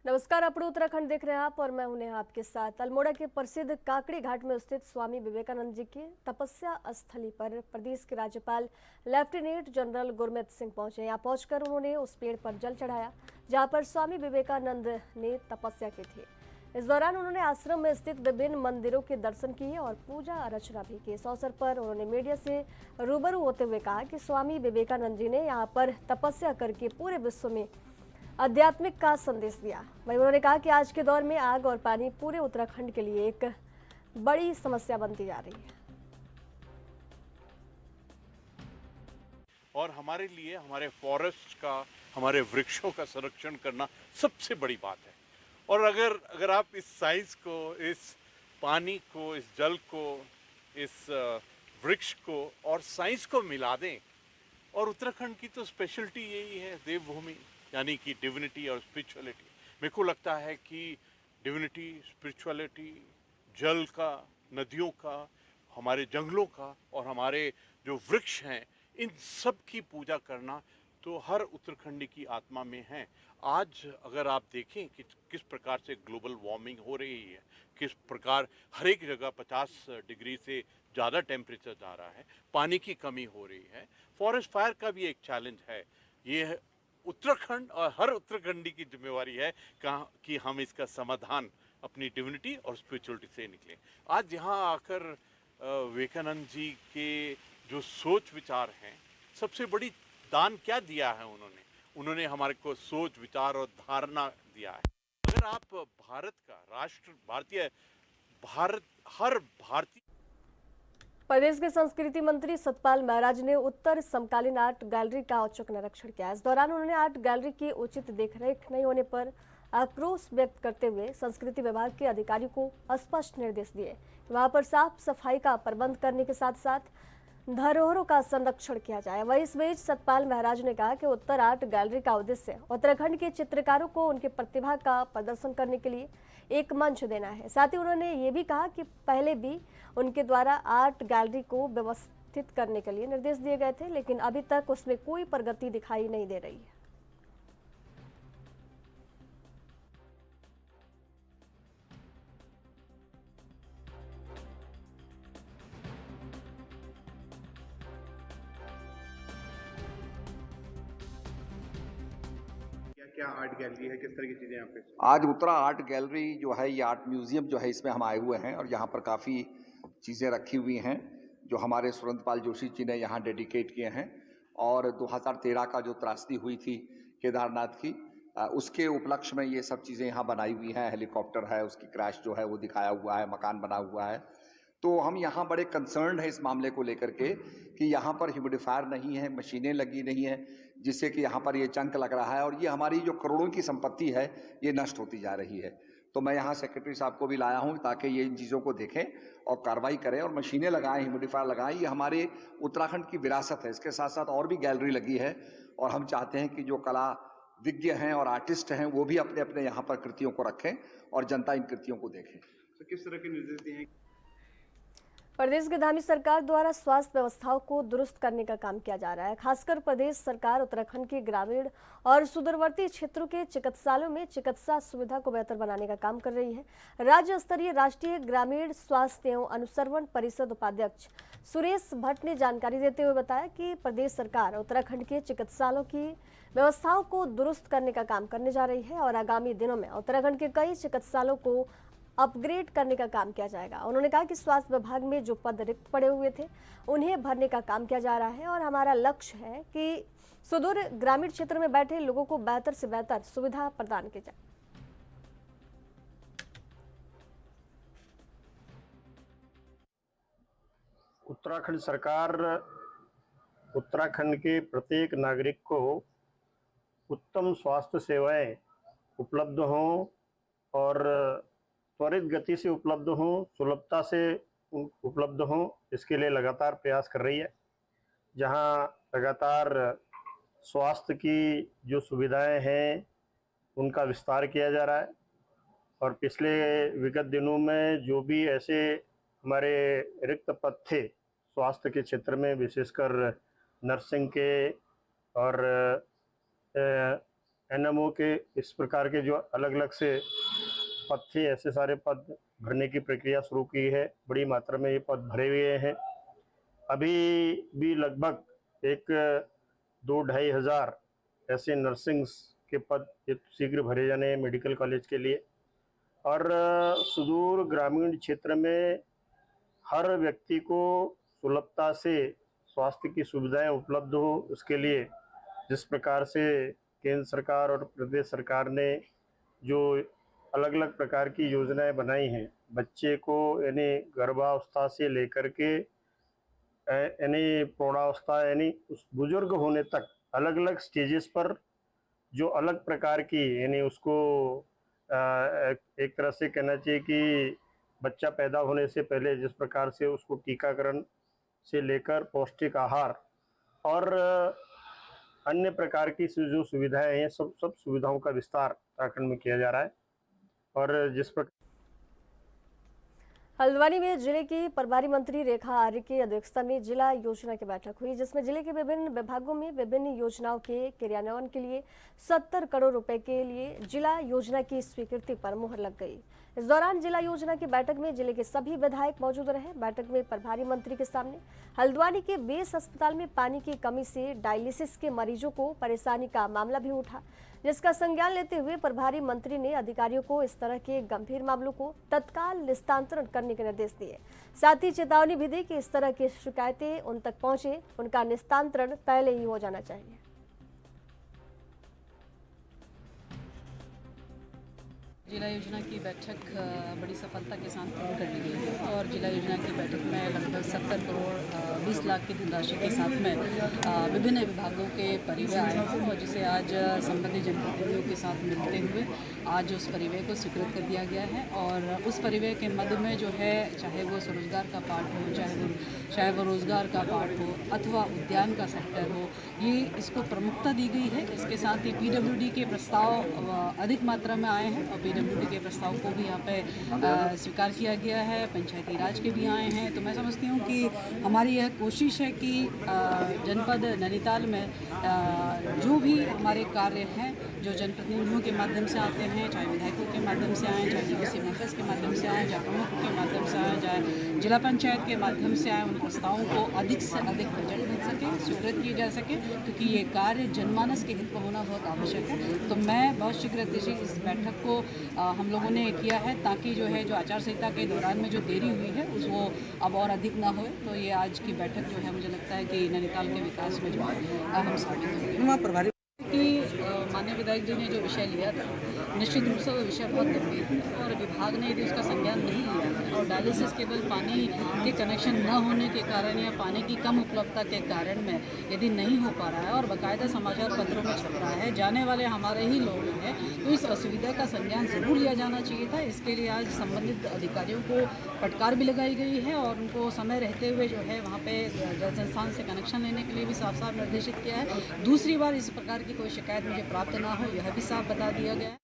नमस्कार, अपने उत्तराखंड देख रहे हैं आप और मैं हूं नेहा आपके साथ। अल्मोड़ा के प्रसिद्ध काकड़ी घाट में स्थित स्वामी विवेकानंद जी की तपस्या स्थली पर प्रदेश के राज्यपाल लेफ्टिनेंट जनरल गुरमीत सिंह पहुंचे। यहां पहुंचकर उन्होंने उस पेड़ पर जल चढ़ाया जहां पर स्वामी विवेकानंद ने तपस्या की थी। इस दौरान उन्होंने आश्रम में स्थित विभिन्न मंदिरों के दर्शन किए और पूजा अर्चना भी की। इस अवसर पर उन्होंने मीडिया से रूबरू होते हुए कहा कि स्वामी विवेकानंद जी ने यहाँ पर तपस्या करके पूरे विश्व में आध्यात्मिक का संदेश दिया। वहीं उन्होंने कहा कि आज के दौर में आग और पानी पूरे उत्तराखंड के लिए एक बड़ी समस्या बनती जा रही है और हमारे लिए हमारे फॉरेस्ट का, हमारे वृक्षों का संरक्षण करना सबसे बड़ी बात है। और अगर आप इस साइंस को, इस पानी को, इस जल को, इस वृक्ष को और साइंस को मिला दें, और उत्तराखंड की तो स्पेशलिटी यही है, देवभूमि यानी कि डिविनिटी और स्पिरिचुअलिटी। मेरे को लगता है कि डिविनिटी, स्पिरिचुअलिटी, जल का, नदियों का, हमारे जंगलों का और हमारे जो वृक्ष हैं, इन सब की पूजा करना तो हर उत्तराखंडी की आत्मा में है। आज अगर आप देखें कि किस प्रकार से ग्लोबल वार्मिंग हो रही है, किस प्रकार हर एक जगह 50 डिग्री से ज़्यादा टेम्परेचर जा रहा है, पानी की कमी हो रही है, फॉरेस्ट फायर का भी एक चैलेंज है। ये उत्तराखंड और हर उत्तराखंडी की जिम्मेवारी है कि हम इसका समाधान अपनी डिविनिटी और स्पिरिचुअलिटी से निकलें। आज यहाँ आकर विवेकानंद जी के जो सोच विचार हैं, सबसे बड़ी दान क्या दिया है उन्होंने हमारे को सोच विचार और धारणा दिया है। अगर आप भारत का राष्ट्र, हर भारतीय। प्रदेश के संस्कृति मंत्री सतपाल महाराज ने उत्तर समकालीन आर्ट गैलरी का औचक निरीक्षण किया। इस दौरान उन्होंने आर्ट गैलरी की उचित देखरेख नहीं होने पर आक्रोश व्यक्त करते हुए संस्कृति विभाग के अधिकारियों को स्पष्ट निर्देश दिए कि वहां पर साफ सफाई का प्रबंध करने के साथ साथ धरोहरों का संरक्षण किया जाए। वहीं इस बीच सतपाल महाराज ने कहा कि उत्तर आर्ट गैलरी का उद्देश्य उत्तराखंड के चित्रकारों को उनके प्रतिभा का प्रदर्शन करने के लिए एक मंच देना है। साथ ही उन्होंने ये भी कहा कि पहले भी उनके द्वारा आर्ट गैलरी को व्यवस्थित करने के लिए निर्देश दिए गए थे, लेकिन अभी तक उसमें कोई प्रगति दिखाई नहीं दे रही है। क्या आर्ट गैलरी है, किस तरह की चीजें यहाँ पे? आज उत्तरा आर्ट गैलरी जो है, ये आर्ट म्यूजियम जो है, इसमें हम आए हुए हैं और यहाँ पर काफ़ी चीज़ें रखी हुई हैं जो हमारे सुरेंद्रपाल जोशी जी ने यहाँ डेडिकेट किए हैं। और 2013 का जो त्रासदी हुई थी केदारनाथ की, उसके उपलक्ष्य में ये सब चीज़ें यहाँ बनाई हुई हैं। हेलीकॉप्टर है, उसकी क्रैश जो है वो दिखाया हुआ है, मकान बना हुआ है। तो हम यहाँ बड़े कंसर्न्ड हैं इस मामले को लेकर के कि यहाँ पर ह्यूमिडिफायर नहीं है, मशीनें लगी नहीं है, जिससे कि यहाँ पर ये जंक लग रहा है और ये हमारी जो करोड़ों की संपत्ति है ये नष्ट होती जा रही है। तो मैं यहाँ सेक्रेटरी साहब को भी लाया हूँ ताकि ये इन चीज़ों को देखें और कार्रवाई करें और मशीनें लगाएं, ह्यूमिडिफायर लगाएं। ये हमारे उत्तराखंड की विरासत है। इसके साथ साथ और भी गैलरी लगी है और हम चाहते हैं कि जो कला विज्ञ हैं और आर्टिस्ट हैं वो भी अपने अपने यहाँ पर कृतियों को रखें और जनता इन कृतियों को देखें। तो किस तरह के निर्देश दिए हैं? प्रदेश की धामी सरकार द्वारा स्वास्थ्य व्यवस्थाओं को दुरुस्त करने का काम किया जा रहा है। खासकर प्रदेश सरकार उत्तराखंड के ग्रामीण और सुदूरवर्ती क्षेत्रों के चिकित्सालयों में चिकित्सा सुविधा को बेहतर बनाने का काम कर रही है। राज्य स्तरीय राष्ट्रीय ग्रामीण स्वास्थ्य एवं अनुसरण परिषद उपाध्यक्ष सुरेश भट्ट ने जानकारी देते हुए बताया कि प्रदेश सरकार उत्तराखंड के चिकित्सालयों की व्यवस्थाओं को दुरुस्त करने का काम करने जा रही है और आगामी दिनों में उत्तराखंड के कई चिकित्सालयों को अपग्रेड करने का काम किया जाएगा। उन्होंने कहा कि स्वास्थ्य विभाग में जो पद रिक्त पड़े हुए थे उन्हें भरने का काम किया जा रहा है और हमारा लक्ष्य है कि सुदूर ग्रामीण क्षेत्र में बैठे लोगों को बेहतर से बेहतर सुविधा प्रदान की जाए। उत्तराखंड सरकार उत्तराखंड के प्रत्येक नागरिक को उत्तम स्वास्थ्य सेवाएं उपलब्ध हों और त्वरित गति से उपलब्ध हों, सुलभता से उपलब्ध हों, इसके लिए लगातार प्रयास कर रही है। जहां लगातार स्वास्थ्य की जो सुविधाएं हैं उनका विस्तार किया जा रहा है और पिछले विगत दिनों में जो भी ऐसे हमारे रिक्त पद थे स्वास्थ्य के क्षेत्र में, विशेषकर नर्सिंग के और एनएमओ के इस प्रकार के जो अलग अलग से पद थे, ऐसे सारे पद भरने की प्रक्रिया शुरू की है। बड़ी मात्रा में ये पद भरे हुए हैं। अभी भी लगभग एक 2-2.5 हज़ार ऐसे नर्सिंग्स के पद शीघ्र भरे जाने हैं मेडिकल कॉलेज के लिए। और सुदूर ग्रामीण क्षेत्र में हर व्यक्ति को सुलभता से स्वास्थ्य की सुविधाएं उपलब्ध हो, उसके लिए जिस प्रकार से केंद्र सरकार और प्रदेश सरकार ने जो अलग अलग प्रकार की योजनाएं बनाई हैं, बच्चे को यानी गर्भावस्था से लेकर के यानी प्रौढ़ावस्था यानी उस बुजुर्ग होने तक अलग अलग स्टेजेस पर जो अलग प्रकार की यानी उसको एक तरह से कहना चाहिए कि बच्चा पैदा होने से पहले जिस प्रकार से उसको टीकाकरण से लेकर पौष्टिक आहार और अन्य प्रकार की जो सुविधाएं हैं, सब सुविधाओं का विस्तार उत्तराखंड में किया जा रहा है। और जिस प्रकार हल्द्वानी में जिले की प्रभारी मंत्री रेखा आर्य की अध्यक्षता में जिला योजना की बैठक हुई, जिसमें जिले के विभिन्न विभागों में विभिन्न योजनाओं के क्रियान्वयन के लिए 70 करोड़ रुपए के लिए जिला योजना की स्वीकृति पर मुहर लग गई। इस दौरान जिला योजना की बैठक में जिले के सभी विधायक मौजूद रहे। बैठक में प्रभारी मंत्री के सामने हल्द्वानी के बेस अस्पताल में पानी की कमी से डायलिसिस के मरीजों को परेशानी का मामला भी उठा, जिसका संज्ञान लेते हुए प्रभारी मंत्री ने अधिकारियों को इस तरह के गंभीर मामलों को तत्काल निस्तारण करने के निर्देश दिए। साथ ही चेतावनी भी दी कि इस तरह की शिकायतें उन तक पहुंचे, उनका निस्तारण पहले ही हो जाना चाहिए। जिला योजना की बैठक बड़ी सफलता के साथ पूर्ण कर ली गई है और जिला योजना की बैठक में लगभग 70 करोड़ 20 लाख की धनराशि के साथ में विभिन्न विभागों के परिव्यय आए हैं और जिसे आज संबंधित जनप्रतिनिधियों के साथ मिलते हुए आज उस परिव्यय को स्वीकृत कर दिया गया है। और उस परिव्यय के मध्य में जो है, चाहे वो स्वरोजगार का पार्ट हो, चाहे वो रोजगार का पार्ट हो अथवा उद्यान का सेक्टर हो, ये इसको प्रमुखता दी गई है। इसके साथ ही पीडब्ल्यूडी के प्रस्ताव अधिक मात्रा में आए हैं और पीडब्ल्यूडी के प्रस्ताव को भी यहाँ पे स्वीकार किया गया है। पंचायती राज के भी आए हैं। तो मैं समझती हूँ कि हमारी यह कोशिश है कि जनपद नैनीताल में जो भी हमारे कार्य हैं, जो जनप्रतिनिधियों के माध्यम से आते हैं, चाहे विधायकों के माध्यम से आए, चाहे डीसी मेंबर्स के माध्यम से आए, चाहे प्रमुखों के माध्यम से आए, चाहे जिला पंचायत के माध्यम से आए, उन प्रस्तावों को अधिक से अधिक बजट मिल सके, स्वीकृत किए जा सके, क्योंकि ये कार्य जनमानस के हित में होना बहुत आवश्यक है। तो मैं बहुत शीघ्र इस बैठक को हम लोगों ने किया है ताकि जो है, जो आचार संहिता के दौरान में जो देरी हुई है वो अब और अधिक ना हो। तो ये आज की बैठक जो है, मुझे लगता है कि नैनीताल के विकास में जो है हम साबित होंगे। कि माननीय विधायक जी ने जो विषय लिया था, निश्चित रूप से वो विषय बहुत गंभीर है और विभाग ने यदि उसका संज्ञान नहीं लिया है और डायलिसिस केवल पानी के कनेक्शन न होने के कारण या पानी की कम उपलब्धता के कारण में यदि नहीं हो पा रहा है और बाकायदा समाचार पत्रों में छप रहा है, जाने वाले हमारे ही लोग हैं, तो इस असुविधा का संज्ञान जरूर लिया जाना चाहिए था। इसके लिए आज संबंधित अधिकारियों को फटकार भी लगाई गई है और उनको समय रहते हुए जो है वहाँ पे जल संस्थान से कनेक्शन लेने के लिए भी साफ साफ निर्देशित किया है। दूसरी बार इस प्रकार की कोई शिकायत मुझे प्राप्त ना हो, यह भी साफ बता दिया गया है।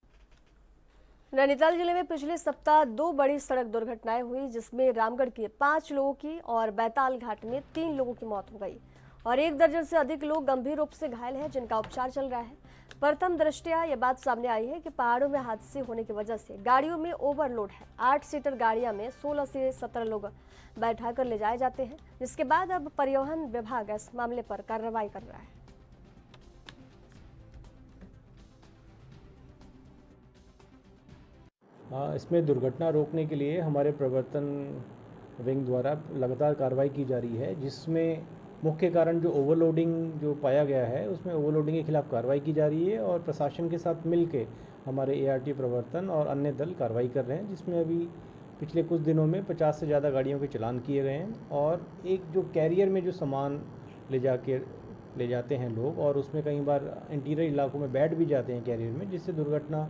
नैनीताल जिले में पिछले सप्ताह 2 बड़ी सड़क दुर्घटनाएं हुई, जिसमें रामगढ़ के 5 लोगों की और बैताल घाट में 3 लोगों की मौत हो गई और 1 दर्जन से अधिक लोग गंभीर रूप से घायल हैं, जिनका उपचार चल रहा है। प्रथम दृष्टया ये बात सामने आई है कि पहाड़ों में हादसे होने की वजह से गाड़ियों में ओवरलोड है। 8 सीटर गाड़ियां में 16 से 17 लोग बैठा कर ले जाए जाते हैं, जिसके बाद अब परिवहन विभाग इस मामले पर कार्रवाई कर रहा है। इसमें दुर्घटना रोकने के लिए हमारे प्रवर्तन विंग द्वारा लगातार कार्रवाई की जा रही है, जिसमें मुख्य कारण जो ओवरलोडिंग जो पाया गया है, उसमें ओवरलोडिंग के खिलाफ कार्रवाई की जा रही है और प्रशासन के साथ मिलके हमारे एआरटी प्रवर्तन और अन्य दल कार्रवाई कर रहे हैं, जिसमें अभी पिछले कुछ दिनों में 50 से ज़्यादा गाड़ियों के चालान किए गए हैं। और एक जो कैरियर में जो सामान ले जाते हैं लोग और उसमें कई बार इंटीरियर इलाकों में बैठ भी जाते हैं कैरियर में, जिससे दुर्घटना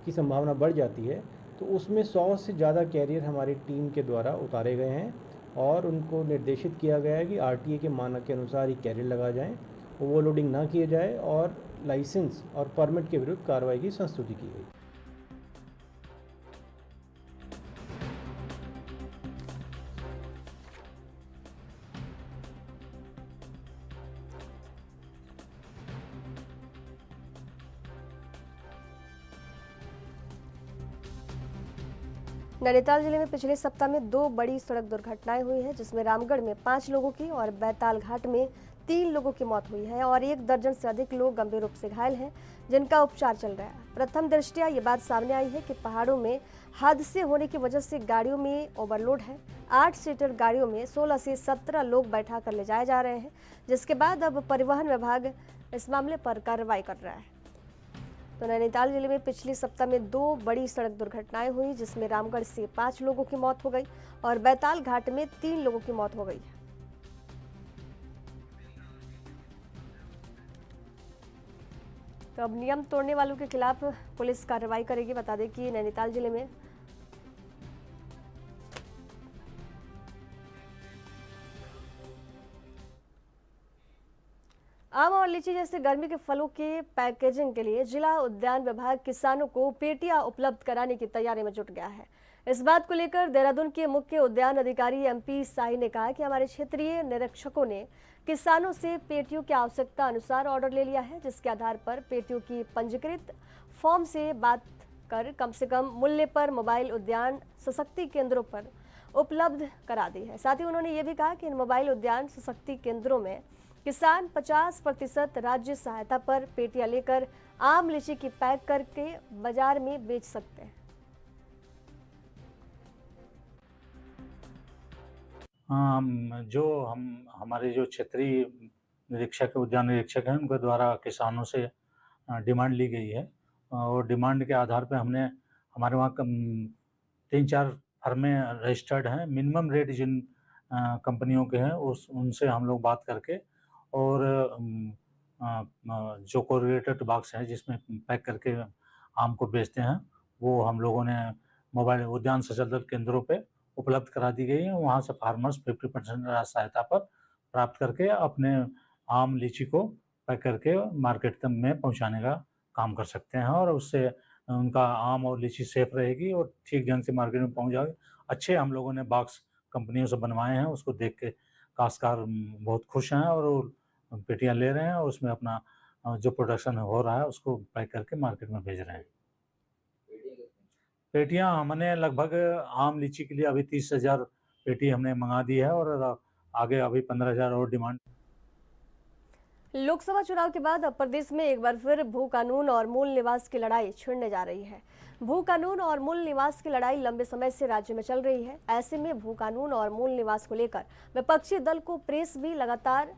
की संभावना बढ़ जाती है। तो उसमें 100 से ज़्यादा कैरियर हमारी टीम के द्वारा उतारे गए हैं और उनको निर्देशित किया गया है कि आरटीए के मानक के अनुसार ही कैरियर लगा जाएं, ओवरलोडिंग ना किए जाए और लाइसेंस और परमिट के विरुद्ध कार्रवाई की संस्तुति की गई। नैनीताल जिले में पिछले सप्ताह में 2 बड़ी सड़क दुर्घटनाएं हुई हैं, जिसमें रामगढ़ में 5 लोगों की और बैताल घाट में 3 लोगों की मौत हुई है और 1 दर्जन से अधिक लोग गंभीर रूप से घायल हैं, जिनका उपचार चल रहा है। प्रथम दृष्टया ये बात सामने आई है कि पहाड़ों में हादसे होने की वजह से गाड़ियों में ओवरलोड है। 8 सीटर गाड़ियों में 16 से 17 लोग बैठा कर ले जाए जा रहे हैं, जिसके बाद अब परिवहन विभाग इस मामले पर कार्रवाई कर रहा है। तो नैनीताल जिले में पिछले सप्ताह में 2 बड़ी सड़क दुर्घटनाएं हुई, जिसमें रामगढ़ से 5 लोगों की मौत हो गई और बैताल घाट में 3 लोगों की मौत हो गई। तो अब नियम तोड़ने वालों के खिलाफ पुलिस कार्रवाई करेगी। बता दें कि नैनीताल जिले में आम और लीची जैसे गर्मी के फलों के पैकेजिंग के लिए जिला उद्यान विभाग किसानों को पेटियां उपलब्ध कराने की तैयारी में जुट गया है। इस बात को लेकर देहरादून के मुख्य उद्यान अधिकारी MP साई ने कहा कि हमारे क्षेत्रीय निरीक्षकों ने किसानों से पेटियों की आवश्यकता अनुसार ऑर्डर ले लिया है, जिसके आधार पर पेटियों की पंजीकृत फॉर्म से बात कर कम से कम मूल्य पर मोबाइल उद्यान सशक्ति केंद्रों पर उपलब्ध करा दी है। साथ ही उन्होंने ये भी कहा कि इन मोबाइल उद्यान सशक्ति केंद्रों में किसान 50% राज्य सहायता पर पेटियां लेकर आम लीची की पैक करके बाजार में बेच सकते हैं। हमारे जो क्षेत्रीय निरीक्षक उद्यान निरीक्षक हैं, उनके द्वारा किसानों से डिमांड ली गई है और डिमांड के आधार पे हमने हमारे वहाँ 3-4 फर्में रजिस्टर्ड हैं। मिनिमम रेट जिन कंपनियों के हैं उनसे हम लोग बात करके और जो कोरिलेटेड बॉक्स है जिसमें पैक करके आम को बेचते हैं, वो हम लोगों ने मोबाइल उद्यान संचालक केंद्रों पे उपलब्ध करा दी गई है। वहाँ से फार्मर्स 50% सहायता पर प्राप्त करके अपने आम लीची को पैक करके मार्केट में पहुँचाने का काम कर सकते हैं और उससे उनका आम और लीची सेफ रहेगी और ठीक ढंग से मार्केट में पहुँच जाएगी। अच्छे हम लोगों ने बॉक्स कंपनियों से बनवाए हैं, उसको देख के काश्तकार बहुत खुश हैं और पेटियां ले रहे हैं और उसमें अपना जो प्रोडक्शन हो रहा है उसको पैक करके मार्केट में भेज रहे हैं। पेटियां हमने लगभग आम लीची के लिए अभी 30,000 पेटी हमने मंगा दी है और आगे अभी 15,000 और डिमांड। लोकसभा चुनाव के बाद अब प्रदेश में एक बार फिर भू कानून और मूल निवास की लड़ाई छिड़ने जा रही है। भू कानून और मूल निवास की लड़ाई लंबे समय से राज्य में चल रही है। ऐसे में भू कानून और मूल निवास को लेकर विपक्षी दल को प्रेस भी लगातार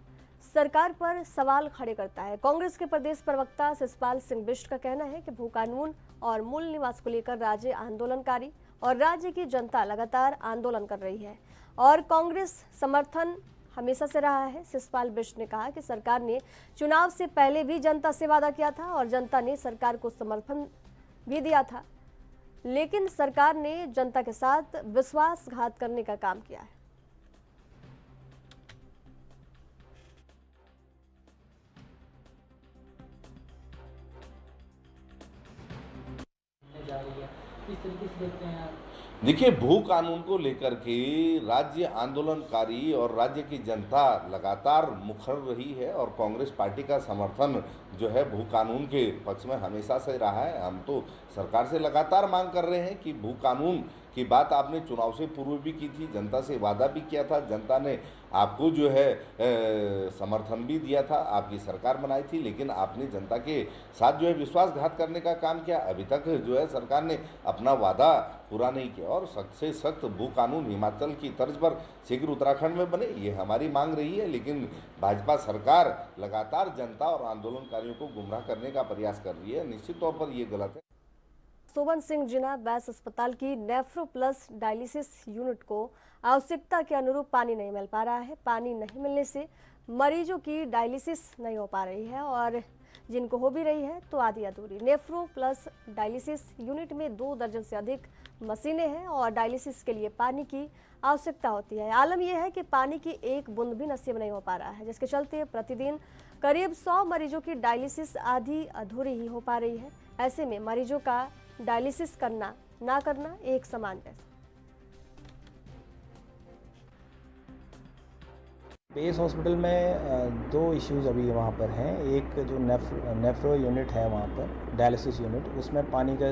सरकार पर सवाल खड़े करता है। कांग्रेस के प्रदेश प्रवक्ता शिषपाल सिंह बिष्ट का कहना है कि भू कानून और मूल निवास को लेकर राज्य आंदोलनकारी और राज्य की जनता लगातार आंदोलन कर रही है और कांग्रेस समर्थन हमेशा से रहा है। शिषपाल बिष्ट ने कहा कि सरकार ने चुनाव से पहले भी जनता से वादा किया था और जनता ने सरकार को समर्थन भी दिया था, लेकिन सरकार ने जनता के साथ विश्वासघात करने का काम किया है। देखिए, भू कानून को लेकर के राज्य आंदोलनकारी और राज्य की जनता लगातार मुखर रही है और कांग्रेस पार्टी का समर्थन जो है भू कानून के पक्ष में हमेशा से रहा है। हम तो सरकार से लगातार मांग कर रहे हैं कि भू कानून की बात आपने चुनाव से पूर्व भी की थी, जनता से वादा भी किया था, जनता ने आपको जो है समर्थन भी दिया था, आपकी सरकार बनाई थी, लेकिन आपने जनता के साथ जो है विश्वासघात करने का काम किया। अभी तक जो है सरकार ने अपना वादा पूरा नहीं किया और सख्त से सख्त भू कानून हिमाचल की तर्ज पर शीघ्र उत्तराखंड में बने, ये हमारी मांग रही है। लेकिन भाजपा सरकार लगातार जनता और आंदोलनकारियों को गुमराह करने का प्रयास कर रही है। निश्चित तौर पर ये गलत है। सोबन सिंह जिना बैस अस्पताल की नेफ्रो प्लस डायलिसिस यूनिट को आवश्यकता के अनुरूप पानी नहीं मिल पा रहा है। पानी नहीं मिलने से मरीजों की डायलिसिस नहीं हो पा रही है और जिनको हो भी रही है तो आधी अधूरी। नेफ्रो प्लस डायलिसिस यूनिट में 2 दर्जन से अधिक मशीनें हैं और डायलिसिस के लिए पानी की आवश्यकता होती है। आलम यह है कि पानी की एक बूंद भी नसीब नहीं हो पा रहा है, जिसके चलते प्रतिदिन करीब 100 मरीजों की डायलिसिस आधी अधूरी ही हो पा रही है। ऐसे में मरीजों का डायलिसिस करना ना करना एक समान है। बेस हॉस्पिटल में 2 इश्यूज अभी वहाँ पर हैं। एक जो नेफ्रो यूनिट है वहाँ पर डायलिसिस यूनिट, उसमें पानी का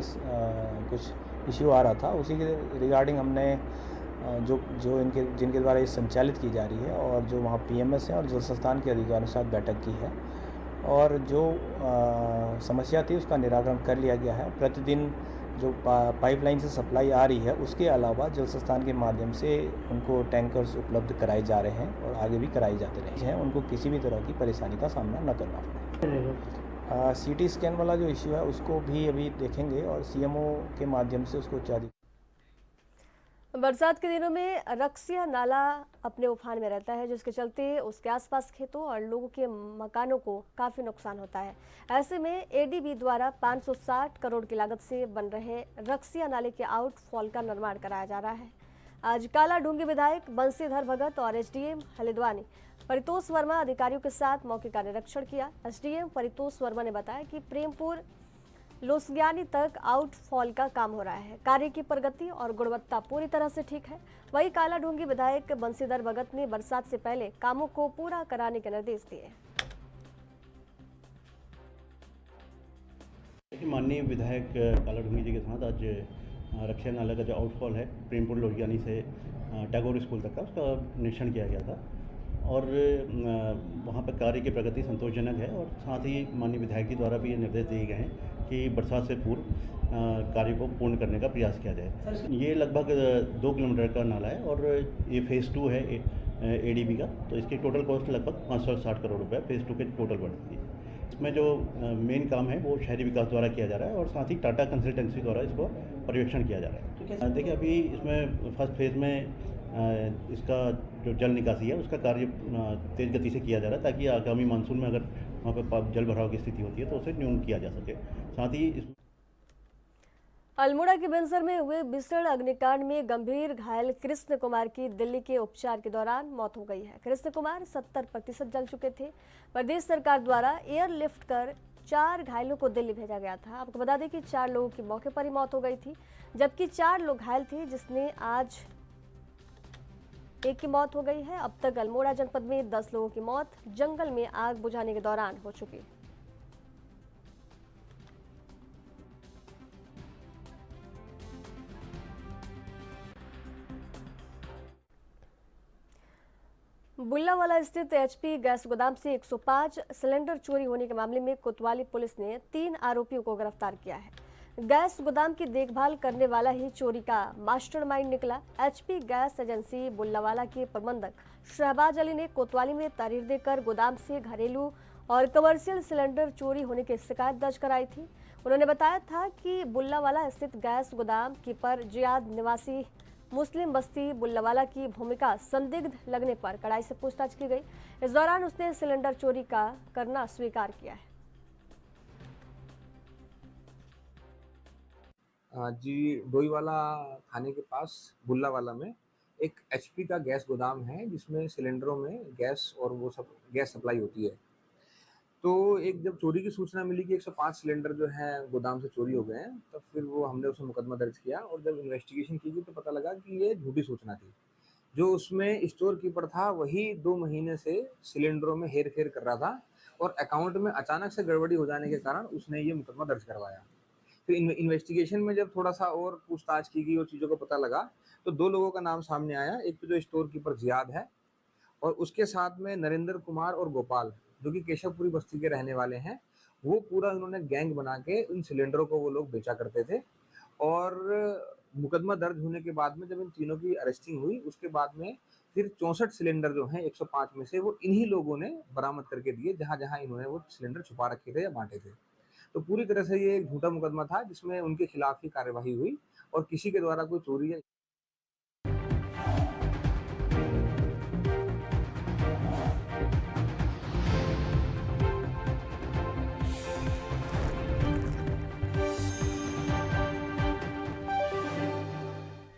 कुछ इश्यू आ रहा था, उसी के रिगार्डिंग हमने जिनके द्वारा ये संचालित की जा रही है और जो वहाँ पीएमएस हैं और जल संस्थान के अधिकारियों के साथ बैठक की है और जो समस्या थी उसका निराकरण कर लिया गया है। प्रतिदिन जो पाइपलाइन से सप्लाई आ रही है उसके अलावा जल संस्थान के माध्यम से उनको टैंकर्स उपलब्ध कराए जा रहे हैं और आगे भी कराए जाते रहे हैं, उनको किसी भी तरह की परेशानी का सामना न करना पड़े। सीटी स्कैन वाला जो इश्यू है उसको भी अभी देखेंगे और सीएमओ के माध्यम से उसको बरसात के दिनों में रक्सिया नाला अपने उफान में रहता है, जिसके चलते उसके आसपास खेतों और लोगों के मकानों को काफ़ी नुकसान होता है। ऐसे में एडीबी द्वारा 560 करोड़ की लागत से बन रहे रक्सिया नाले के आउटफॉल का निर्माण कराया जा रहा है। आज काला ढूंगी विधायक बंसीधर भगत और एसडीएम हल्द्वानी परितोष वर्मा अधिकारियों के साथ मौके का निरीक्षण किया। एसडीएम परितोष वर्मा ने बताया कि प्रेमपुर लोसग्यानी तक आउटफॉल का काम हो रहा है, कार्य की प्रगति और गुणवत्ता पूरी तरह से ठीक है। वहीं काला ढूंगी विधायक बंसीधर भगत ने बरसात से पहले कामों को पूरा कराने के निर्देश दिए। माननीय विधायक काला ढूंगी जी के साथ आज रक्षा नाला का जो आउटफॉल है प्रेमपुर लोसग्यानी से टैगोर स्कूल तक का, उसका निरीक्षण किया गया था और वहाँ पर कार्य की प्रगति संतोषजनक है और साथ ही माननीय विधायक जी द्वारा भी ये निर्देश दिए गए हैं कि बरसात से पूर्व कार्य को पूर्ण करने का प्रयास किया जाए। ये लगभग 2 किलोमीटर का नाला है और ये फेज़ 2 है एडीबी का, तो इसकी टोटल कॉस्ट लगभग 560 करोड़ रुपये फेज़ 2 के टोटल बढ़ती है। इसमें जो मेन काम है वो शहरी विकास द्वारा किया जा रहा है और साथ ही टाटा कंसल्टेंसी द्वारा इसको पर्यवेक्षण किया जा रहा है। देखिए अभी इसमें फर्स्ट फेज़ में इसका जो जल निकासी है उसका कार्य तेज़ गति से किया जा रहा है ताकि आगामी मानसून में अगर वहाँ पर जल भराव की स्थिति होती है तो उसे न्यून किया जा सके। साथ ही अल्मोड़ा के बेंसर में हुए भीषण अग्निकांड में गंभीर घायल कृष्ण कुमार की दिल्ली के उपचार के दौरान मौत हो गई है। कृष्ण कुमार 70% जल चुके थे। प्रदेश सरकार द्वारा एयरलिफ्ट कर 4 घायलों को दिल्ली भेजा गया था। आपको बता दें कि 4 लोगों की मौके पर ही मौत हो गई थी, जबकि 4 लोग घायल थे, जिसमें आज एक की मौत हो गई है। अब तक अल्मोड़ा जनपद में 10 लोगों की मौत जंगल में आग बुझाने के दौरान हो चुकी है। बुल्लावाला स्थित एचपी गैस गोदाम से 105 सिलेंडर चोरी होने के मामले में कोतवाली पुलिस ने 3 आरोपियों को गिरफ्तार किया है। गैस गोदाम की देखभाल करने वाला ही चोरी का मास्टरमाइंड निकला। एचपी गैस एजेंसी बुल्लावाला के प्रबंधक शहबाज अली ने कोतवाली में तहरीर देकर गोदाम से घरेलू और कमर्शियल सिलेंडर चोरी होने की शिकायत दर्ज कराई थी। उन्होंने बताया था कि बुल्लावाला स्थित गैस गोदाम कीपर जियाद निवासी मुस्लिम बस्ती बुल्लावाला की भूमिका संदिग्ध लगने पर कड़ाई से पूछताछ की गई। इस दौरान उसने सिलेंडर चोरी करना स्वीकार किया है। जी, डोईवाला थाने के पास बुल्लावाला में एक एचपी का गैस गोदाम है जिसमें सिलेंडरों में गैस और वो सब गैस सप्लाई होती है। तो एक जब चोरी की सूचना मिली कि 105 सिलेंडर जो है गोदाम से चोरी हो गए हैं, तो फिर वो हमने उसमें मुकदमा दर्ज किया और जब इन्वेस्टिगेशन की गई तो पता लगा कि ये झूठी सूचना थी। जो उसमें स्टोर कीपर था वही 2 महीने से सिलेंडरों में हेर फेर कर रहा था और अकाउंट में अचानक से गड़बड़ी हो जाने के कारण उसने ये मुकदमा दर्ज करवाया। फिर इन्वेस्टिगेशन में जब थोड़ा सा और पूछताछ की गई और चीज़ों को पता लगा तो 2 लोगों का नाम सामने आया। एक तो जो स्टोर कीपर जियाद है और उसके साथ में नरेंद्र कुमार और गोपाल जो कि केशवपुरी बस्ती के रहने वाले हैं। वो पूरा उन्होंने गैंग बना के उन सिलेंडरों को वो लोग बेचा करते थे और मुकदमा दर्ज होने के बाद में जब इन तीनों की अरेस्टिंग हुई उसके बाद में फिर 64 सिलेंडर जो हैं 105 में से वो इन्हीं लोगों ने बरामद करके दिए जहाँ जहाँ इन्होंने वो सिलेंडर छुपा रखे थे या बांटे थे। तो पूरी तरह से ये एक झूठा मुकदमा था जिसमें उनके खिलाफ ही कार्यवाही हुई और किसी के द्वारा कोई चोरी या